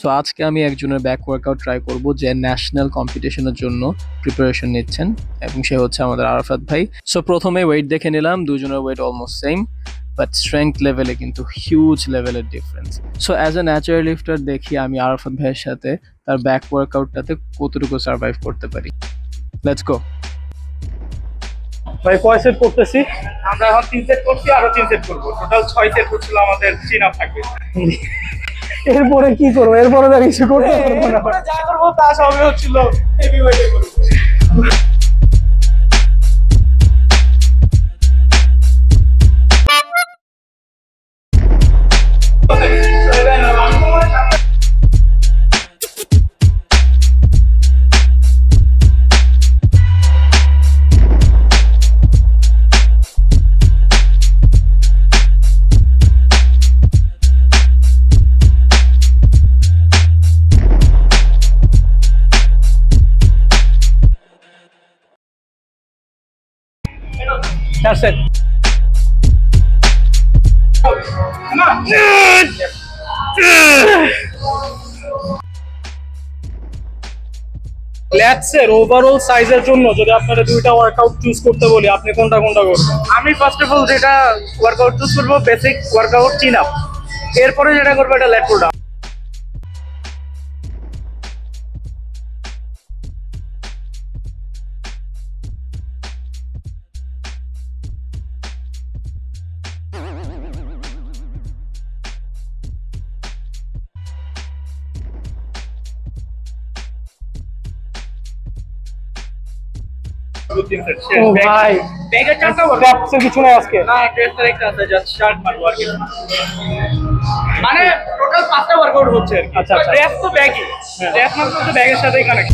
তো আজকে আমি একজনের ব্যাক ওয়ার্কআউট ট্রাই করব যে ন্যাশনাল কম্পিটিশনের জন্য প্রিপারেশন নিচ্ছেন এবং সে হচ্ছে আমাদের আরাফাত ভাই। সো প্রথমে ওয়েট দেখে নিলাম, দুজনের weight almost same, but strength লেভেলে কিন্তু হিউজ লেভেলের difference. So as a natural lifter দেখি আমি আরাফাত ভাইয়ের সাথে তার ব্যাক ওয়ার্কআউটটাতে কতটুকু সার্ভাইভ করতে পারি। Let's go. ভাই কয় সেট করতেছি? আমরা এখন 3 সেট করছি, আরো 3 সেট করব। টোটাল 6 সেট হচ্ছিল আমাদের চিন আপ থাকবে। এরপরে কি করবো? এরপরে আর কিছু করতে পারবো না। এরপরে যা করব তা সবই হচ্ছিল হেভি ওয়েটে করব। চার সেট। ল্যাটসের ওভারঅল সাইজের জন্য যদি আপনারা দুইটা ওয়ার্কআউট চুজ করতে বলি, আপনি কোনটা করবেন? আমি ফার্স্ট অফ অল যেটা ওয়ার্কআউট চুজ করবো বেসিক ওয়ার্কআউট চিন আপ, এরপরে যেটা করবো এটা ল্যাট পুল ডাউন। ও ভাই, ব্যাগের চারটা ক্যাপসের কিছু নাই আজকে? না, ট্রেসের একটা আছে, জাস্ট শার্ট মারবো আর কি। মানে টোটাল 5টা ওয়ার্কআউট হচ্ছে আর কি। আচ্ছা, আচ্ছা। ড্রেস তো ব্যাগই, ড্রেস মাত্র তো ব্যাগের সাথেই কানেক্ট।